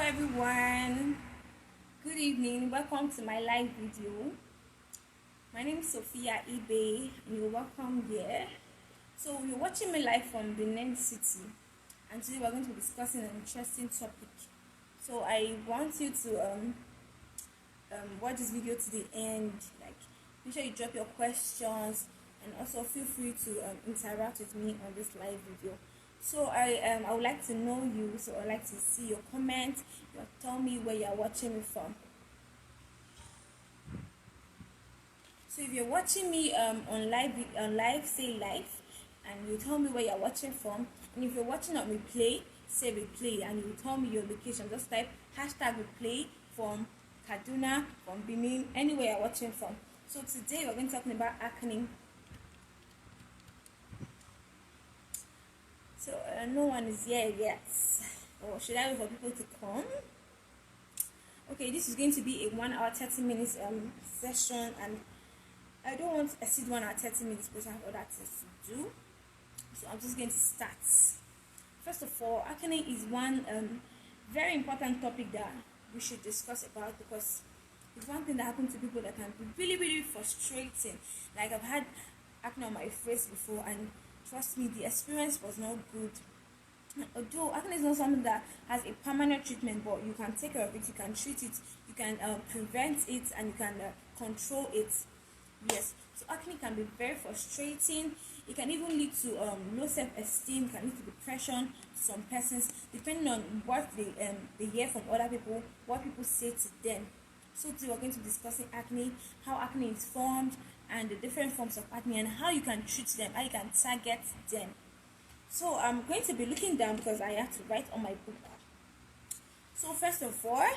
Everyone, good evening. Welcome to my live video. My name is Sophia Ibe and you're welcome here. So you're watching me live from Benin City, and today we're going to be discussing an interesting topic. So I want you to watch this video to the end. Like, make sure you drop your questions and also feel free to interact with me on this live video. So I would like to know you. So I'd like to see your comments. Tell me where you're watching me from. So if you're watching me on live, say live, and you tell me where you're watching from. And if you're watching on replay, say replay, and you tell me your location. Just type #replay from Kaduna, from Benin, anywhere you're watching from. So today we're going to be talking about acne. So no one is here yet, or should I wait for people to come? Okay, this is going to be a 1 hour 30 minutes session, and I don't want to exceed 1 hour 30 minutes because I have other things to do. So I'm just going to start. First of all, acne is one very important topic that we should discuss about, because it's one thing that happens to people that can be really frustrating. Like, I've had acne on my face before, and trust me, the experience was not good. Although acne is not something that has a permanent treatment, but you can take care of it, you can treat it, you can prevent it, and you can control it. Yes, so acne can be very frustrating. It can even lead to low self-esteem, can lead to depression to some persons, depending on what they hear from other people, what people say to them. So today we're going to be discussing acne, how acne is formed, and the different forms of acne, and how you can treat them, how you can target them. So I'm going to be looking down because I have to write on my book. So first of all,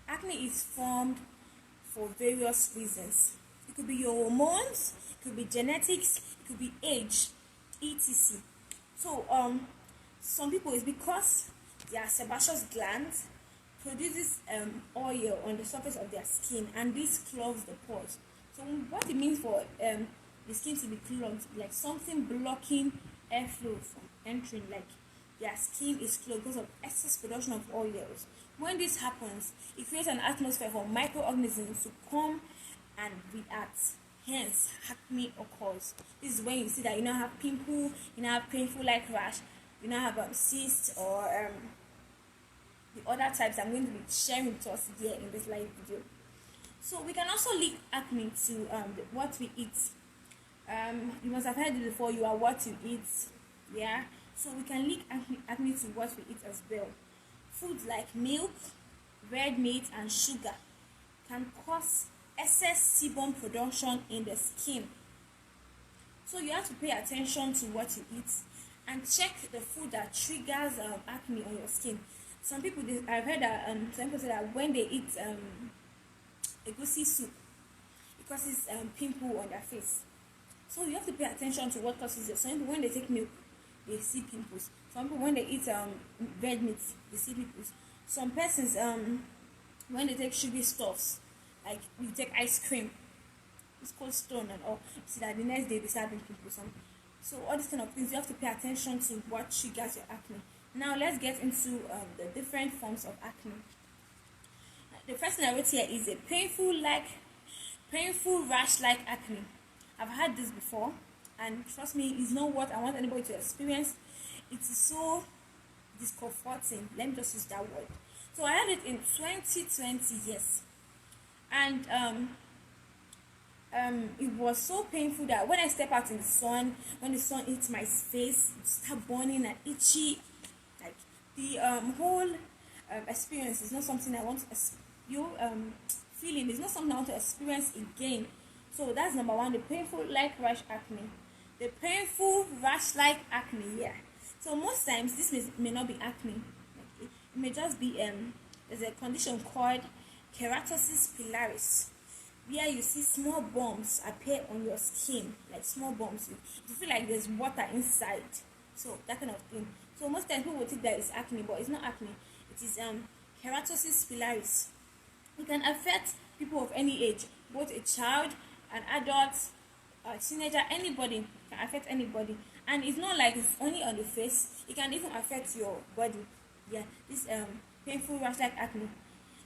acne is formed for various reasons. It could be your hormones, it could be genetics, it could be age, etc. So some people, it's because their sebaceous glands produces oil on the surface of their skin, and this clogs the pores. So what it means for the skin to be clogged, like something blocking airflow from entering, like their skin is clogged because of excess production of oils. When this happens, it creates an atmosphere for microorganisms to come and react. Hence, acne occurs. This is when you see that you now have pimple, you now have painful like rash, you now have cysts, or the other types I'm going to be sharing with us here in this live video. So we can also link acne to what we eat. You must have heard it before, you are what you eat. Yeah, so we can link acne to what we eat as well. Foods like milk, red meat, and sugar can cause excess sebum production in the skin. So you have to pay attention to what you eat and check the food that triggers acne on your skin. Some people, I've heard that some people say that when they eat egusi soup, it causes pimple on their face. So you have to pay attention to what causes it. Some people, when they take milk, they see pimples. Some people, when they eat red meat, they see pimples. Some persons, when they take sugary stuffs, like you take ice cream, it's called stone and all, you see that the next day they start having pimples. So all these kind of things, you have to pay attention to what triggers your acne. Now let's get into the different forms of acne. The first thing I wrote here is a painful rash-like acne. I've had this before, and trust me, it's not what I want anybody to experience. It is so discomforting. Let me just use that word. So I had it in 2020, yes, and it was so painful that when I step out in the sun, when the sun hits my face, it starts burning and itchy. Like the whole experience is not something I want to feeling is not something I want to experience again. So that's number one, the painful like rash acne. The painful rash like acne, yeah. So most times this may not be acne. It may just be there's a condition called keratosis pilaris, where you see small bumps appear on your skin, like small bumps. You feel like there's water inside. So that kind of thing. So most times people will think that it's acne, but it's not acne. It is keratosis pilaris. It can affect people of any age, both a child, an adult, a teenager, anybody can affect anybody. And it's not like it's only on the face, it can even affect your body. Yeah, this painful rash like acne.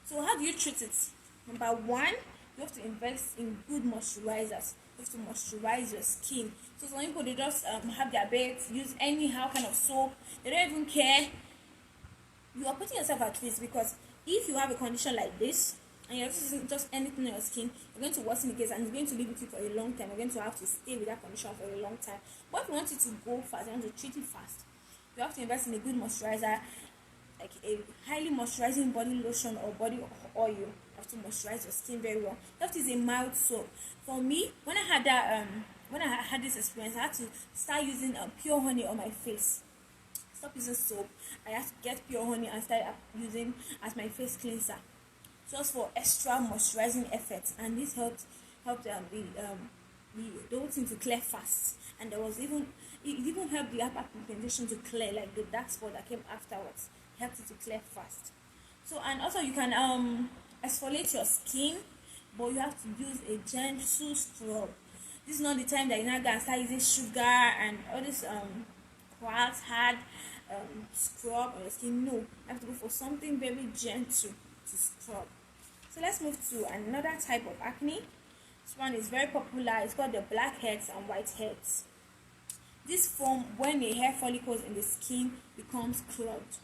So how do you treat it? Number one, you have to invest in good moisturizers. You have to moisturize your skin. So some people, they just have their beds, use anyhow kind of soap. They don't even care. You are putting yourself at risk, because if you have a condition like this and you're just using just anything on your skin, you're going to worsen the case and it's going to live with you for a long time. You're going to have to stay with that condition for a long time. But if you want it to go fast, you want to treat it fast, you have to invest in a good moisturizer, like a highly moisturizing body lotion or body oil. You have to moisturize your skin very well. You have to use a mild soap. For me, when I had this experience, I had to start using pure honey on my face. Stop using soap. I have to get pure honey and start using as my face cleanser, just for extra moisturizing effect. And this helped the whole thing to clear fast. And there was even it even helped the hyperpigmentation to clear, like the dark spot that came afterwards. It helped it to clear fast. So, and also you can exfoliate your skin, but you have to use a gentle scrub. This is not the time that you're not gonna start using sugar and all this hard scrub on your skin. No, you have to go for something very gentle to scrub. So let's move to another type of acne. This one is very popular. It's called the blackheads and whiteheads. This form when the hair follicles in the skin becomes clogged.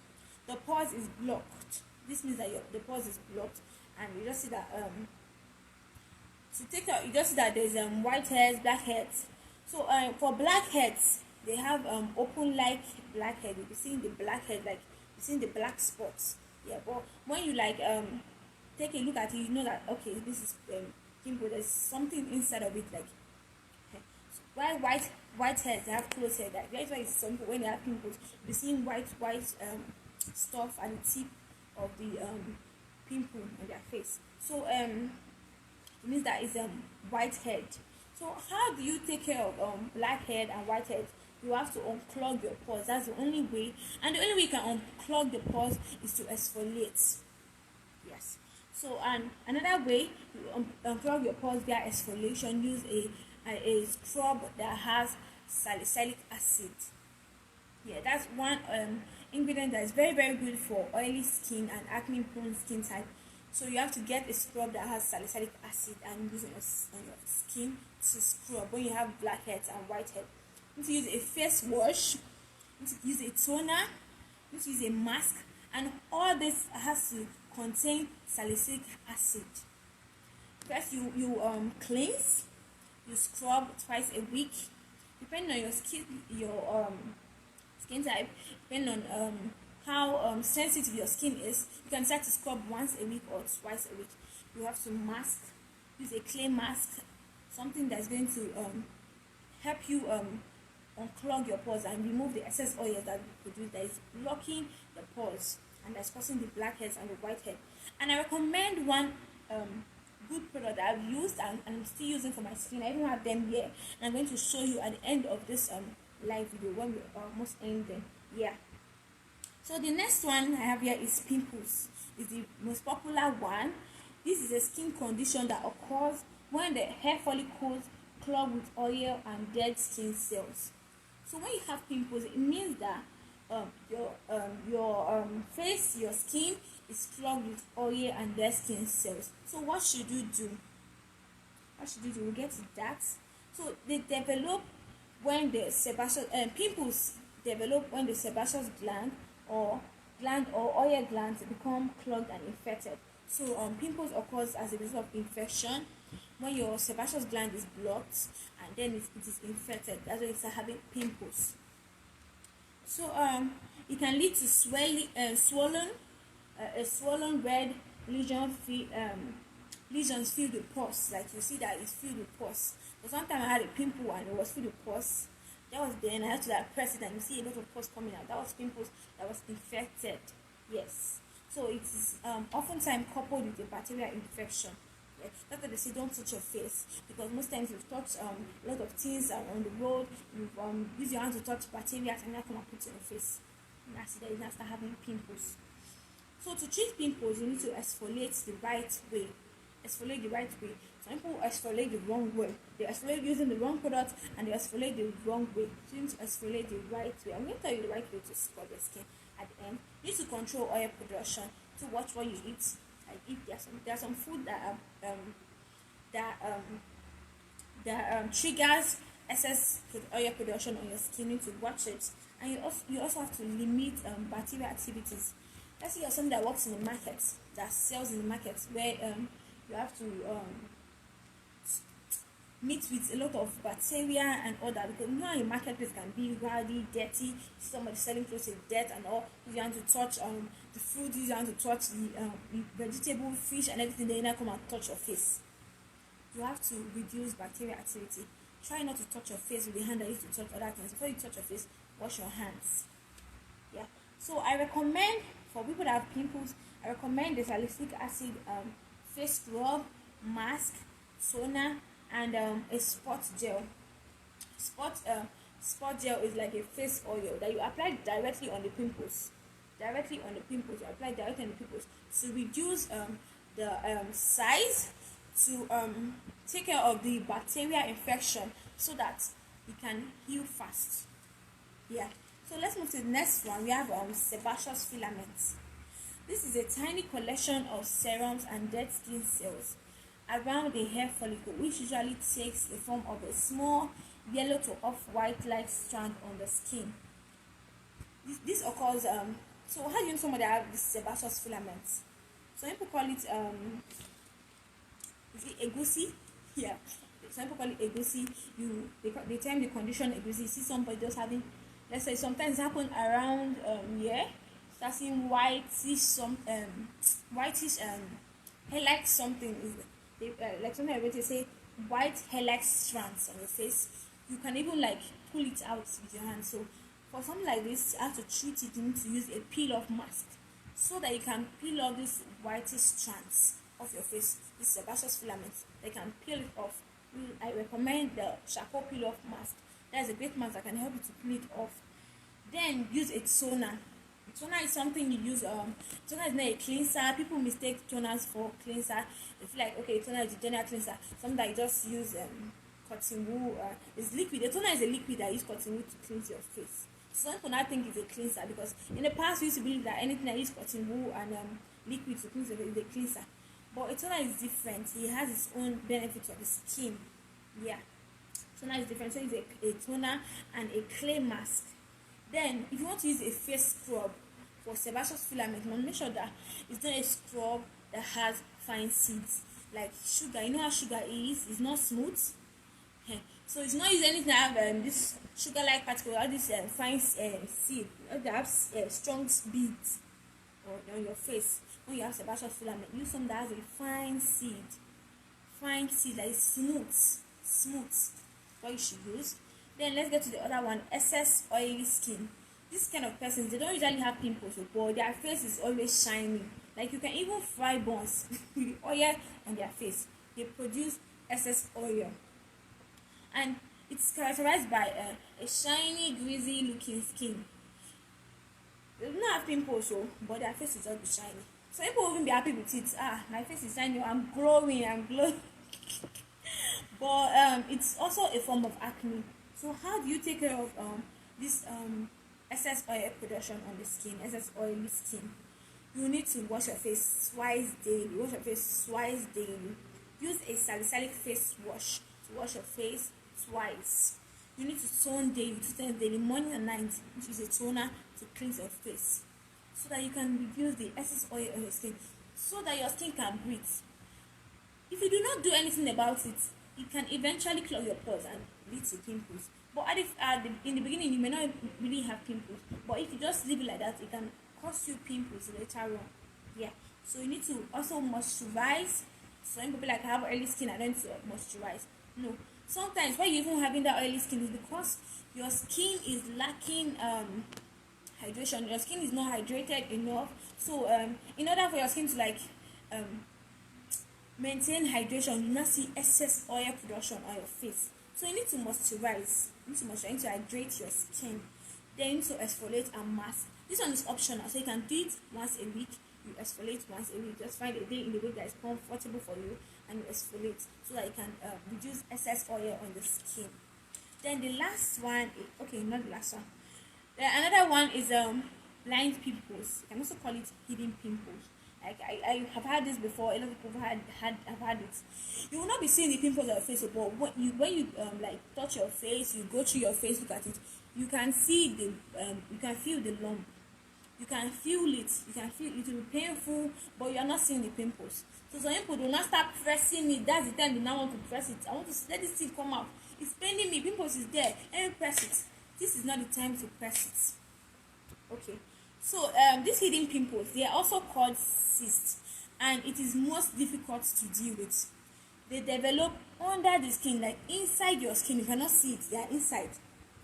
The pores is blocked. This means that the pores is blocked, and you just see that you just see that there's whiteheads, blackheads. So for blackheads, they have open like blackhead. You'll be seeing the blackhead, like you're seeing the black spots. Yeah, but when you like take a look at it, you know that okay, this is pimple. There's something inside of it, like okay. So while white hairs, they have close hair. That's why it's simple. When they have pimples, you're seeing white stuff at the tip of the pimple on their face. So it means that it's whitehead. So how do you take care of blackhead and whitehead? You have to unclog your pores. That's the only way, and the only way you can unclog the pores is to exfoliate. Yes. So, and another way you unclog your pores via exfoliation, use a scrub that has salicylic acid. Yeah, that's one ingredient that is very very good for oily skin and acne prone skin type. So you have to get a scrub that has salicylic acid and use it on your skin to scrub when you have blackheads and whitehead. You need to use a face wash, you need to use a toner, you need to use a mask, and all this has to contain salicylic acid. First you cleanse, you scrub twice a week, depending on your skin type, depending on how sensitive your skin is. You can start to scrub once a week or twice a week. You have to mask, use a clay mask, something that's going to help you unclog your pores and remove the excess oil that you produce that is blocking the pores and that's causing the blackheads and the whitehead. And I recommend one good product that I've used and I'm still using for my skin. I even have them here, and I'm going to show you at the end of this live video when we almost end them. Yeah. So the next one I have here is pimples. It's the most popular one. This is a skin condition that occurs when the hair follicles clog with oil and dead skin cells. So when you have pimples, it means that your face, your skin is clogged with oil and dead skin cells. So what should you do? We'll get to that. So they develop when the sebaceous pimples develop when the sebaceous gland or oil glands become clogged and infected. So pimples occurs as a result of infection when your sebaceous gland is blocked and then it is infected. That's why you start having pimples. So it can lead to swollen red lesions filled with pus. Like you see that it's filled with pus. But sometimes I had a pimple and it was filled with pus. That was then I had to like press it and you see a lot of pus coming out. That was pimples that was infected. Yes. So it is oftentimes coupled with a bacterial infection. Yeah. That's why they say don't touch your face, because most times you've touched a lot of things on the road. You've used your hand to touch bacteria and that come and put it on your face. And that's it. You start having pimples. So to treat pimples, you need to exfoliate the right way. Exfoliate the right way. Some people exfoliate the wrong way. They exfoliate using the wrong product and they exfoliate the wrong way. So you need to exfoliate the right way. I'm going to tell you the right way to scrub your skin. at the end. You need to control oil production to watch what you eat. Like if there's some food that triggers excess oil production on your skin. You need to watch it, and you also have to limit bacterial activities. Let's say you're someone that works in the market, that sells in the market, where you have to meet with a lot of bacteria and all that, because you know a marketplace can be rowdy, dirty. Somebody selling clothes with dirt and all. You want to touch the food, you want to touch the vegetable, fish, and everything. They now come and touch your face. You have to reduce bacterial activity. Try not to touch your face with the hand that used to touch other things. Before you touch your face, wash your hands. Yeah. So I recommend, for people that have pimples, I recommend the salicylic acid face scrub, mask, toner, and a spot gel. Spot gel is like a face oil that you apply directly on the pimples. You apply directly on the pimples to reduce the size, to take care of the bacterial infection, so that it can heal fast. Yeah. So let's move to the next one. We have sebaceous filaments. This is a tiny collection of serums and dead skin cells around the hair follicle, which usually takes the form of a small yellow to off-white like strand on the skin. This occurs so how do you know somebody that have this sebaceous filaments? Some people call it is it egusi? Yeah. Some people call it egusi. They term the condition egusi. You see somebody just having, let's say sometimes happen around start seeing whitish hair-like something. Like sometimes they say white hair-like strands on your face. You can even like pull it out with your hand. So for something like this, you have to treat it. You need to use a peel-off mask, so that you can peel off these whitish strands off your face. This sebaceous filaments, they can peel it off. I recommend the charcoal peel-off mask. That's a great mask that can help you to peel it off. Then use a toner. Toner is something you use. Toner is not a cleanser. People mistake toners for cleanser. They feel like, okay, toner is a general cleanser. Something that you just use cotton wool. It's liquid. The toner is a liquid that you use cotton wool to cleanse your face. Some people now think it's a cleanser, because in the past we used to believe that anything that uses cotton wool and liquid to cleanse your face is a cleanser. But a toner is different. It has its own benefits for the skin. Yeah. Toner is different. So it's a toner and a clay mask. Then, if you want to use a face scrub for sebaceous filament, you want to make sure that it's not a scrub that has fine seeds. Like sugar. You know how sugar is? It's not smooth. Okay. So it's not using anything that have this sugar-like particle, all this fine seed. That have strong beads on your face. When you have sebaceous filament, use some that has a fine seed that is smooth. What you should use. Then let's get to the other one, excess oily skin. This kind of persons, they don't usually have pimples, but their face is always shiny. Like you can even fry buns with the oil on their face. They produce excess oil, and it's characterized by a shiny, greasy looking skin. They do not have pimples, but their face is always shiny. So people will even be happy with it. My face is shiny, I'm glowing. But it's also a form of acne. So how do you take care of this excess oil production on the skin, excess oily skin? You need to wash your face twice daily. Use a salicylic face wash to wash your face twice. You need to tone daily, 2 times daily, morning and night. Use a toner to cleanse your face, so that you can reduce the excess oil on your skin, so that your skin can breathe. If you do not do anything about it, it can eventually clog your pores and lead to pimples. But in the beginning, you may not really have pimples. But if you just leave it like that, it can cause you pimples later on. Yeah. So you need to also moisturize. Some people like have oily skin, I don't need to moisturize. No. Sometimes why you even having that oily skin is because your skin is lacking hydration. Your skin is not hydrated enough. So in order for your skin to maintain hydration, you not see excess oil production on your face. So you need to moisturize. You need to hydrate your skin. Then you need to exfoliate and mask. This one is optional, so you can do it once a week. You exfoliate once a week. Just find a day in the week that is comfortable for you, and you exfoliate, so that you can reduce excess oil on the skin. Then the last one, not the last one. Another one is blind pimples. You can also call it hidden pimples. Like I have had this before. A lot of people have had it. You will not be seeing the pimples on your face, but when you like touch your face, you go through your face, look at it. You can see you can feel the lump. You can feel it. You can feel it will be painful, but you are not seeing the pimples. So some people do not start pressing it. That's the time you now want to press it. I want to let this thing come out. It's paining me. Pimples is there. Let me press it. This is not the time to press it. Okay. So these hidden pimples, they are also called cysts, and it is most difficult to deal with. They develop under the skin, like inside your skin. You cannot see it. They are inside,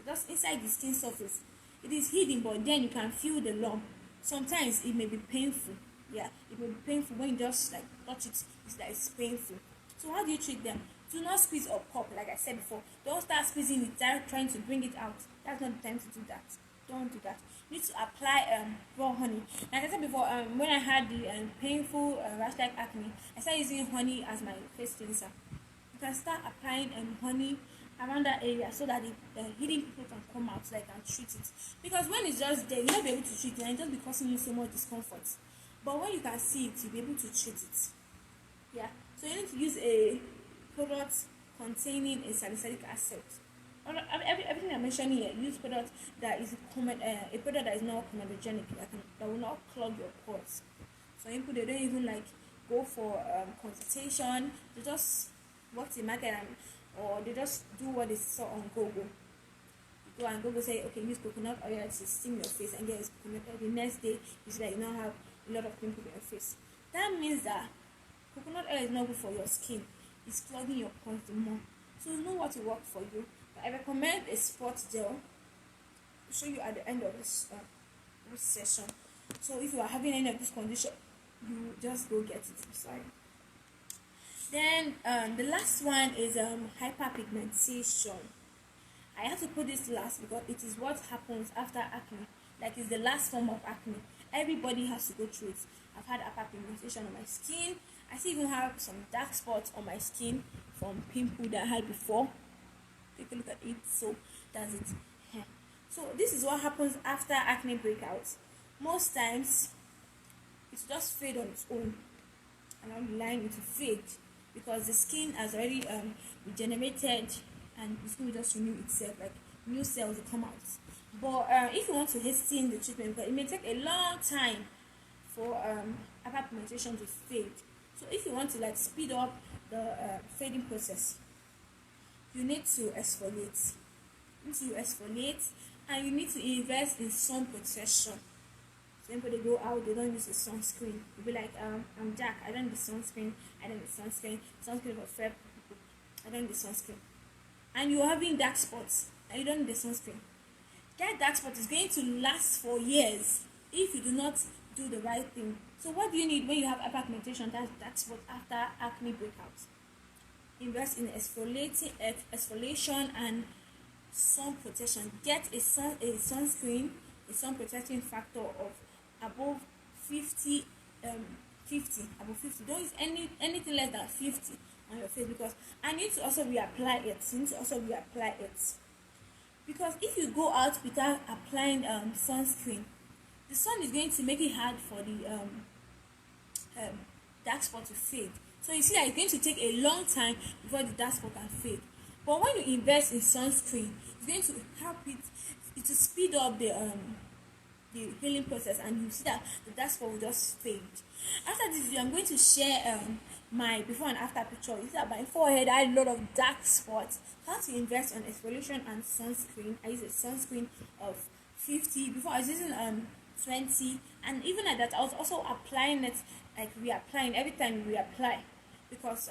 just inside the skin surface. It is hidden, but then you can feel the lump. Sometimes it may be painful. Yeah, it may be painful when you just like touch it. It's painful. So how do you treat them? Do not squeeze or pop, like I said before. Don't start squeezing it, trying to bring it out. That's not the time to do that. Don't do that. You need to apply raw honey. Like I said before, when I had the painful rash like acne, I started using honey as my face cleanser. You can start applying honey around that area so that the hidden people can come out so I can treat it. Because when it's just there, you'll not be able to treat it and it just be causing you so much discomfort. But when you can see it, you'll be able to treat it. Yeah. So you need to use a product containing a salicylic acid. Everything I mentioned here, use product that is a product that is not comedogenic, that will not clog your pores. So people, they don't even like go for consultation. They just walk to the market or they just do what they saw on Google. You go and Google say, okay, use coconut oil to steam your face and get coconut oil. The next day, you see that you now have a lot of pimples on your face. That means that coconut oil is not good for your skin. It's clogging your pores the more. So you know what will work for you. I recommend a spot gel. I'll show you at the end of this session. So if you are having any of this condition, you just go get it. I'm sorry. Then the last one is hyperpigmentation. I have to put this last because it is what happens after acne. Like it's the last form of acne. Everybody has to go through it. I've had hyperpigmentation on my skin. I still even have some dark spots on my skin from pimple that I had before. Take a look at it. So that's it. Yeah. So this is what happens after acne breakouts. Most times it just fade on its own. Along the line it will fade because the skin has already regenerated and the skin will just renew itself, like new cells will come out. But if you want to hasten the treatment, because it may take a long time for hyperpigmentation to fade. So if you want to like speed up the fading process, you need to exfoliate. And you need to invest in sun protection. Some people, they go out, they don't use a sunscreen. You'll be like, I'm Jack, I don't use sunscreen. Sunscreen for fair people. I don't use sunscreen. And you're having dark spots and you don't need the sunscreen. That dark spot is going to last for years if you do not do the right thing. So what do you need when you have hyperpigmentation, that dark spot after acne breakouts? Invest in exfoliation and sun protection. Get a sunscreen, a sun protecting factor of above 50, above 50. Don't use anything less than 50 on your face, because I need to also reapply it. Because if you go out without applying sunscreen, the sun is going to make it hard for the dark spot to fade. So you see that it's going to take a long time before the dark spot can fade. But when you invest in sunscreen, it's going to help it to speed up the healing process, and you see that the dark spot will just fade. After this video, I'm going to share my before and after picture. You see that my forehead I had a lot of dark spots. How to invest on exfoliation and sunscreen. I use a sunscreen of 50. Before I was using 20, and even at that I was also applying it, like reapplying every time you reapply, because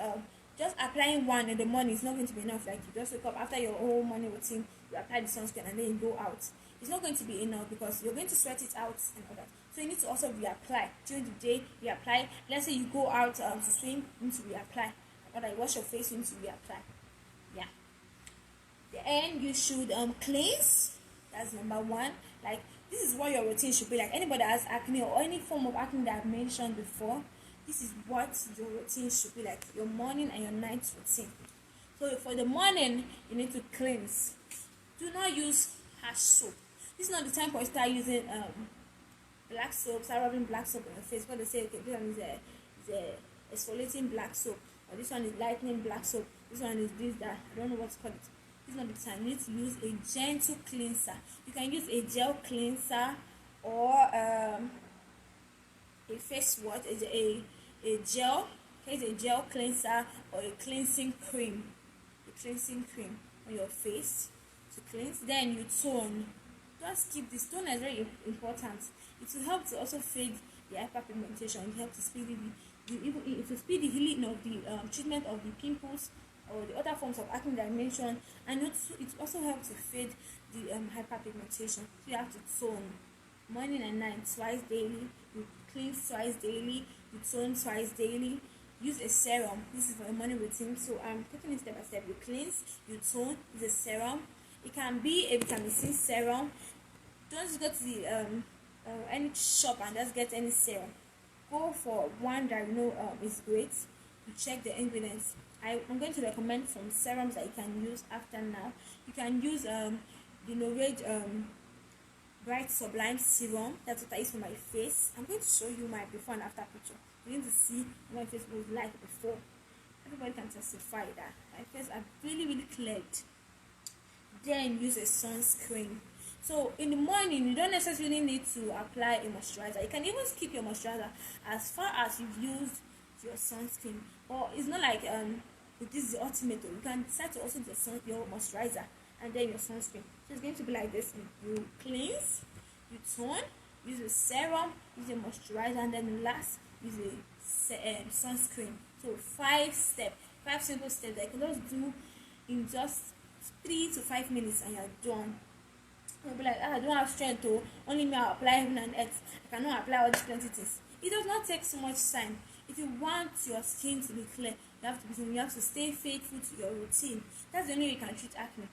just applying one in the morning is not going to be enough. Like you just wake up after your whole morning routine, you apply the sunscreen and then you go out. It's not going to be enough because you're going to sweat it out and all that. So you need to also reapply during the day. Reapply. Let's say you go out to swim, you need to reapply. Or like wash your face, you need to reapply. Yeah. Then you should cleanse. That's number one. Like this is what your routine should be like. Anybody that has acne or any form of acne that I've mentioned before, this is what your routine should be like. Your morning and your night routine. So for the morning, you need to cleanse. Do not use harsh soap. This is not the time for you to start using black soap, start rubbing black soap on your face. Because they say, okay, this one is a exfoliating black soap, or this one is lightening black soap, this one is this, that. I don't know what to call it. This is not the time. You need to use a gentle cleanser. You can use a gel cleanser or a face wash, a gel. Here's a gel cleanser or a cleansing cream. A cleansing cream on your face to cleanse. Then you tone. Just keep this. Toner is very important. It will help to also fade the hyperpigmentation. It helps to speed the healing of the treatment of the pimples or the other forms of acne that I mentioned, and it also helps to fade the hyperpigmentation. So you have to tone morning and night, twice daily. You cleanse twice daily. You tone twice daily. Use a serum. This is for your morning routine. So I'm taking it step by step. You cleanse, you tone. Use a serum. It can be a vitamin C serum. Don't just go to the any shop and just get any serum. Go for one that you know is great. You check the ingredients. I'm going to recommend some serums that you can use after now. You can use the Norage Bright Sublime Serum. That's what I use for my face. I'm going to show you my before and after picture. You're going to see what my face was like before. Everybody can testify that my face are really cleared. Then use a sunscreen. So in the morning, you don't necessarily need to apply a moisturizer. You can even skip your moisturizer as far as you've used your sunscreen. Or it's not like this is the ultimate. You can decide to also use your moisturizer and then your sunscreen. So it's going to be like this. You cleanse, you tone, use a serum, use a moisturizer, and then last use a sunscreen. So 5 simple steps that you can just do in just 3 to 5 minutes and you're done. You'll be like, I don't have strength to only me, I'll apply heaven and earth. I cannot apply all these plenty things. It does not take so much time. If you want your skin to be clear, you have to stay faithful to your routine. That's the only way you can treat acne.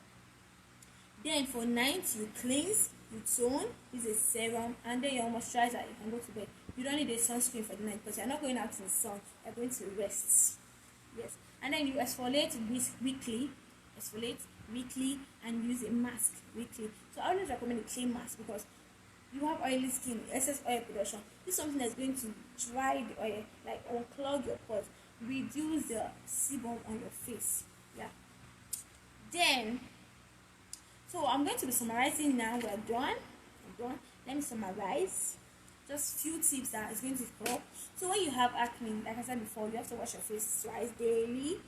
Then for night, you cleanse, you tone, use a serum, and then your moisturizer. You can go to bed. You don't need a sunscreen for the night because you're not going out in the sun. You're going to rest. Yes. And then you exfoliate weekly. And use a mask weekly. So I always recommend a clay mask because you have oily skin, excess oil production. This is something that's going to dry the oil, like unclog your pores, reduce the sebum on your face. Yeah. Then, so I'm going to be summarizing now. We're done. Let me summarize. Just few tips that is going to help. So when you have acne, like I said before, you have to wash your face twice daily.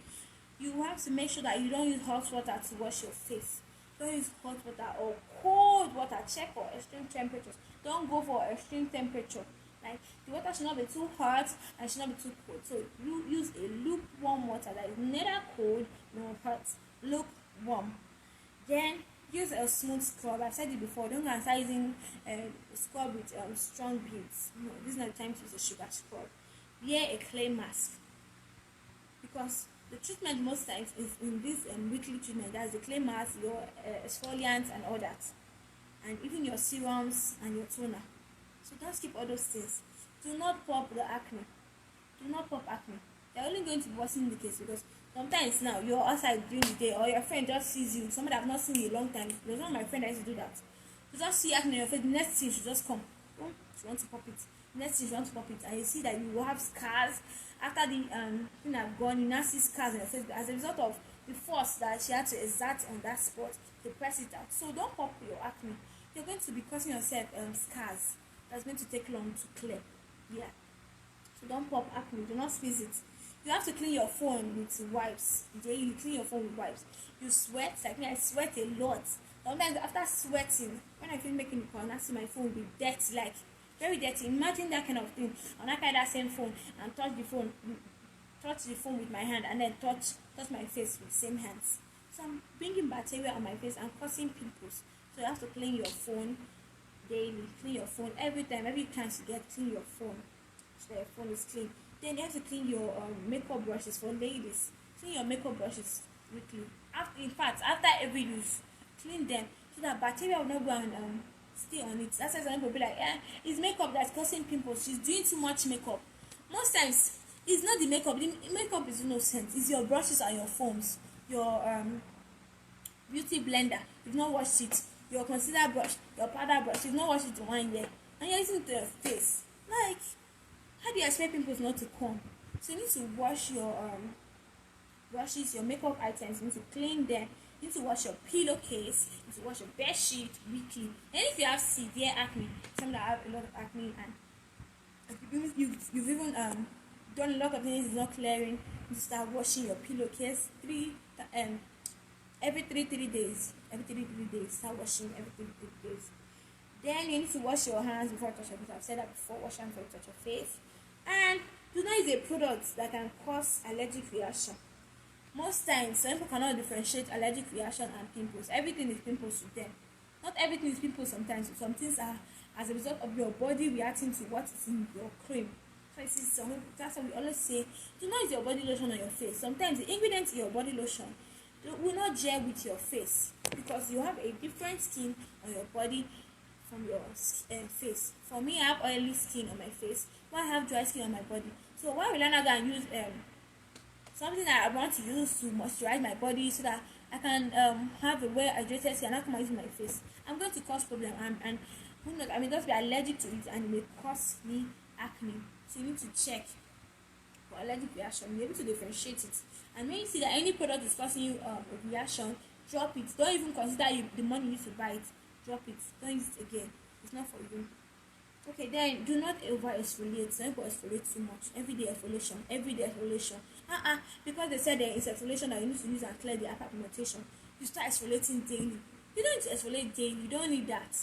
You have to make sure that you don't use hot water to wash your face. Don't use hot water or cold water. Check for extreme temperatures. Don't go for extreme temperature. Like the water should not be too hot and should not be too cold. So you use a lukewarm water that is neither cold nor hot. Lukewarm. Then use a smooth scrub. I've said it before. Don't go start using a scrub with strong beads. No, this is not the time to use a sugar scrub. Wear a clay mask because the treatment most times is in this weekly treatment. That's the clay mask, your exfoliants and all that, and even your serums and your toner. So just keep all those things. Do not pop the acne. Do not pop acne. They're only going to worsen the case because sometimes now you're outside during the day or your friend just sees you. Somebody I've not seen you in a long time. There's one of my friend that used to do that. You just see acne on your face. The next thing she just come. Oh, she wants to pop it. Next thing she wants to pop it, and you see that you will have scars. After the thing have gone, you now see scars on your face as a result of the force that she had to exert on that spot to press it out. So don't pop your acne. You're going to be causing yourself scars. That's going to take long to clear. Yeah. So don't pop acne. Do not squeeze it. You have to clean your phone with wipes. Daily, clean your phone with wipes. You sweat. Like me, I sweat a lot. Sometimes after sweating, when I feel making the call, I see my phone be dirty, like very dirty. Imagine that kind of thing. And I carry that same phone and touch the phone with my hand, and then touch my face with the same hands. So I'm bringing bacteria on my face and causing pimples. So you have to clean your phone daily. Clean your phone every chance you get. Clean your phone so your phone is clean. Then you have to clean your makeup brushes for ladies. Clean your makeup brushes weekly. After every use, clean them so that bacteria will not go and stay on it. That's why some people be like, it's makeup that's causing pimples. She's doing too much makeup. Most times, it's not the makeup. The makeup is innocent. It's your brushes and your foams. Your beauty blender. You've not washed it. Your concealer brush. Your powder brush. You've not washed it in 1 year. and you're using it to your face. Like, how do you expect pimples not to come? So you need to wash your brushes, your makeup items, you need to clean them. You need to wash your pillowcase, you need to wash your bed sheet weekly. And if you have severe acne, some that have a lot of acne, and you've even done a lot of things, it's not clearing, you start washing your pillowcase every 3 days. Every 3 days, start washing every 3 days. Then you need to wash your hands before you touch your face. I've said that before. Wash your hands before you touch your face. And do not use a product that can cause allergic reaction. Most times, some people cannot differentiate allergic reaction and pimples. Everything is pimples to them. Not everything is pimples sometimes. Some things are as a result of your body reacting to what is in your cream. So that's why we always say, do not use your body lotion on your face. Sometimes the ingredients in your body lotion will not gel with your face because you have a different skin on your body from your face. For me, I have oily skin on my face, while I have dry skin on my body. So why will I not go and use something that I want to use to moisturize my body so that I can have a well hydrated skin and not come out using my face? I'm going to cause problem, and who knows, I may just be allergic to it and it may cause me acne. So you need to check for allergic reaction. You're able to differentiate it. And when you see that any product is causing you a reaction, drop it. Don't even consider the money you need to buy it. Drop it. Don't use it again. It's not for you. Okay, then do not over exfoliate. Don't over exfoliate too much. Everyday exfoliation. Because they said there is exfoliation that you need to use and clear the hyperpigmentation. You start exfoliating daily. You don't need to exfoliate daily. You don't need that.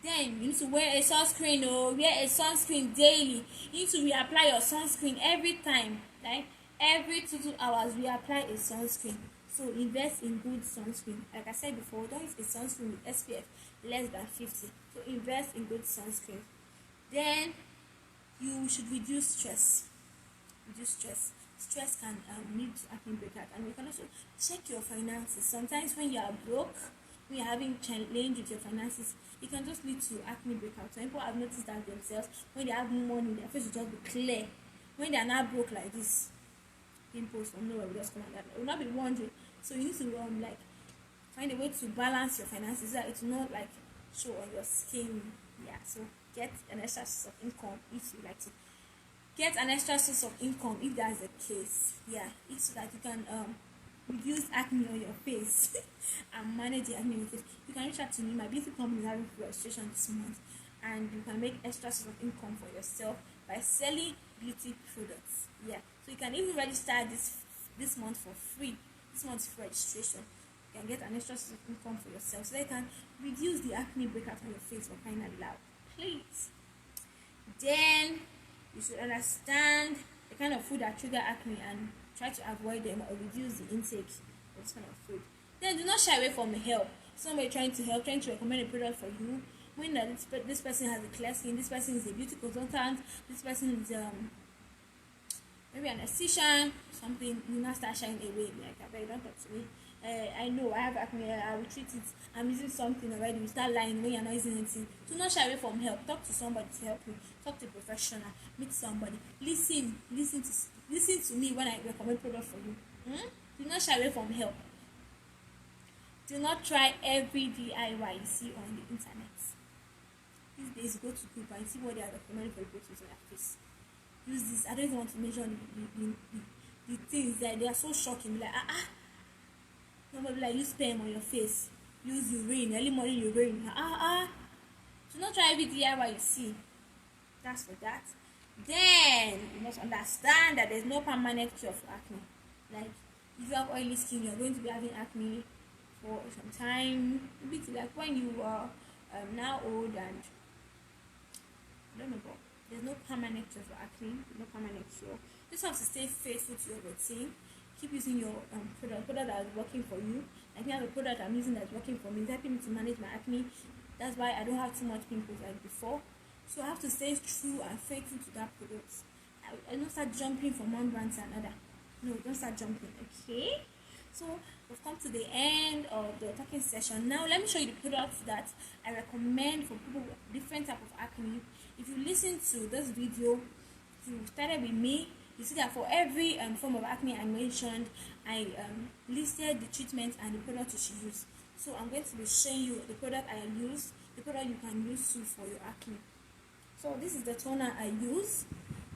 Then you need to wear a sunscreen. Wear a sunscreen daily. You need to reapply your sunscreen every time. Like every 2 hours, reapply a sunscreen. So invest in good sunscreen. Like I said before, don't use a sunscreen with SPF less than 50. So invest in good sunscreen. Then you should reduce stress. Stress can lead to acne breakout, and you can also check your finances. Sometimes when you are broke, when you're having challenge with your finances, it can just lead to acne breakout. Some people have noticed that themselves. When they have money, their face will just be clear. When they are not broke like this, pimples from nowhere will just come out. It will not be wondering. So you need to like find a way to balance your finances so that it will not like show on your skin. Yeah. So get an extra source of income if you like to. Get an extra source of income if that's the case. Yeah. It's so that you can reduce acne on your face and manage the acne on your face. You can reach out to me. My beauty company is having registration this month, and you can make extra source of income for yourself by selling beauty products. Yeah. So you can even register this month for free. This month's registration. You can get an extra source of income for yourself so that you can reduce the acne breakout on your face for crying out loud. Please. Then you should understand the kind of food that trigger acne and try to avoid them or reduce the intake of this kind of food. Then do not shy away from help. Somebody trying to recommend a product for you. When this person has a clear skin, this person is a beauty consultant, this person is maybe an esthetician, something, you not start shying away. Like, I beg, don't talk to me. I know I have acne, I will treat it. I'm using something already. You start lying when you're not using anything. Do not shy away from help. Talk to somebody to help you. Talk to a professional. Meet somebody. Listen to me when I recommend product for you. Do not shy away from help. Do not try every DIY you see on the internet. These days, go to Google and see what they are recommending for you to use on your face. Use this. I don't even want to mention the things that they are so shocking. Like somebody like use sperm on your face, use urine, early morning urine. Do not try every DIY you see. That's for that. Then you must understand that there's no permanent cure for acne. Like if you have oily skin, you're going to be having acne for some time. Maybe it's like when you are now old and I don't know, but there's no permanent cure for acne. No permanent cure. You just have to stay faithful to your routine. Keep using your product that is working for you. Like now the product I'm using that's working for me is helping me to manage my acne. That's why I don't have too much pimples like before. So I have to stay true and faithful to that product. I don't start jumping from one brand to another. No, don't start jumping. Okay. So we've come to the end of the talking session. Now let me show you the products that I recommend for people with different type of acne. If you listen to this video, you started with me. You see that for every form of acne I mentioned, I listed the treatment and the product you should use. So I'm going to be showing you the product I use, the product you can use too for your acne. So this is the toner I use.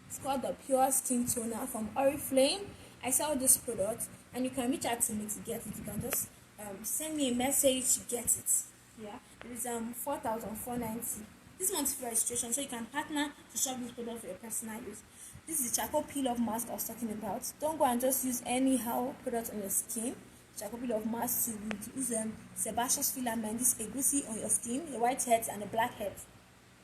It's called the Pure Skin Toner from Oriflame. I sell this product, and you can reach out to me to get it. You can just send me a message to get it. Yeah, it is 4,490. This month's free registration, so you can partner to shop this product for your personal use. This is the charcoal peel-off mask I was talking about. Don't go and just use anyhow product on your skin. Charcoal peel-off mask to use sebaceous filament, this egusi on your skin, the white heads and the black heads.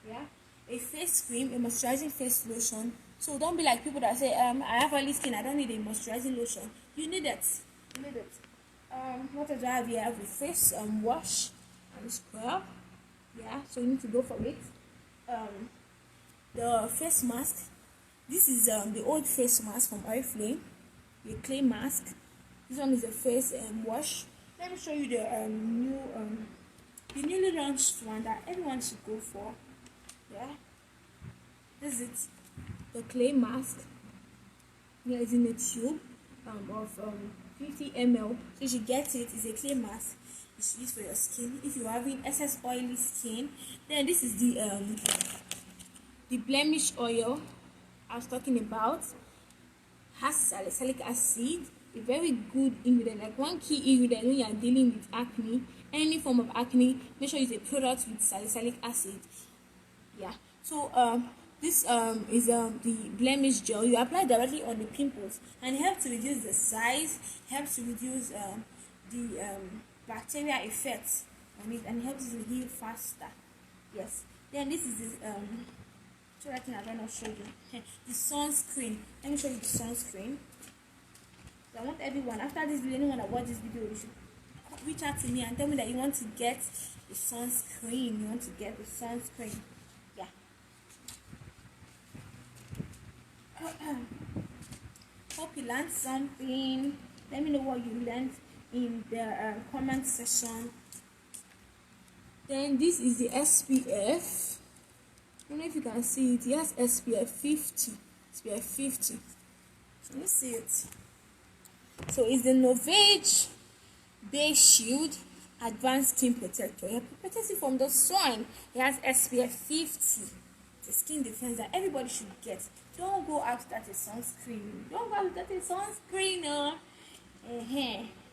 Yeah, a face cream, a moisturizing face lotion. So don't be like people that say, I have oily skin, I don't need a moisturizing lotion. You need it. You need it. What else do I have here? I have a face wash and scrub. Yeah, so you need to go for it. The face mask. This is the old face mask from Oriflame, the clay mask. This one is a face wash. Let me show you the the newly launched one that everyone should go for. Yeah, this is it. The clay mask. Here is in a tube of 50 ml. So you should get it. It's a clay mask. You should use for your skin. If you're having excess oily skin, then this is the blemish oil I was talking about. Has salicylic acid, a very good ingredient, like one key ingredient when you are dealing with acne, any form of acne. Make sure you use a product with salicylic acid. Yeah, so this is the blemish gel. You apply directly on the pimples, and it helps to reduce the size, helps to reduce the bacteria effects on it, and it helps you heal faster. Yes, then this is the so I think I don't know show you the sunscreen. Let me show you the sunscreen. So I want everyone, after this video, anyone that watch this video, you should reach out to me and tell me that you want to get the sunscreen. You want to get the sunscreen. Yeah. Hope you learned something. Let me know what you learned in the comment section. Then this is the SPF. I don't know if you can see it. Yes, SPF 50. SPF 50. Can you see it? So it's the Novage Bay Shield Advanced Skin Protector. It protects you from the sun. It has SPF 50. The skin defense that everybody should get. Don't go out without a sunscreen. Don't go out without a sunscreen.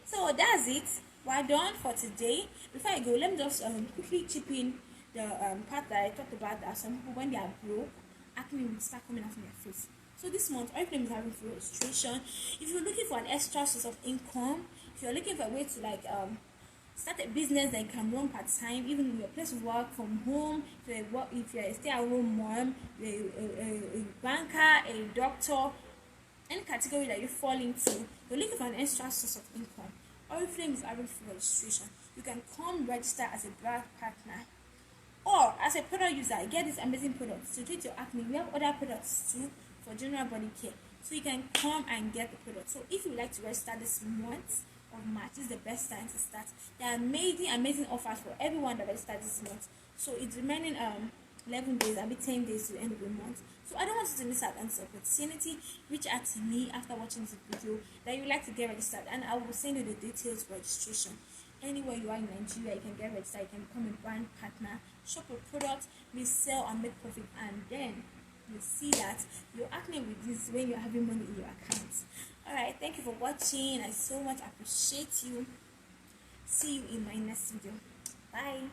So that's it. We're done for today. Before I go, let me just quickly chip in the part that I talked about, that some people, when they are broke, acne will start coming out from their face. So this month, Oriflame is having free registration. If you're looking for an extra source of income, if you're looking for a way to start a business that you can run part-time, even in your place of work, from home, if you're a stay-at-home mom, a banker, a doctor, any category that you fall into, you're looking for an extra source of income, Oriflame is having free registration. You can come register as a brand partner, or as a product user, get these amazing products to treat your acne. We have other products too for general body care, so you can come and get the product. So if you would like to register this month of March, this is the best time to start. There are amazing offers for everyone that registers this month. So it's remaining 11 days, I'll be 10 days to the end of the month. So I don't want you to miss out on this opportunity. Reach out to me after watching this video that you would like to get registered, and I will send you the details for registration. Anywhere you are in Nigeria, you can get registered. You can become a brand partner, shop a product, resell and make profit, and then you see that your acne reduces when you're having money in your account. Alright, thank you for watching. I so much appreciate you. See you in my next video. Bye.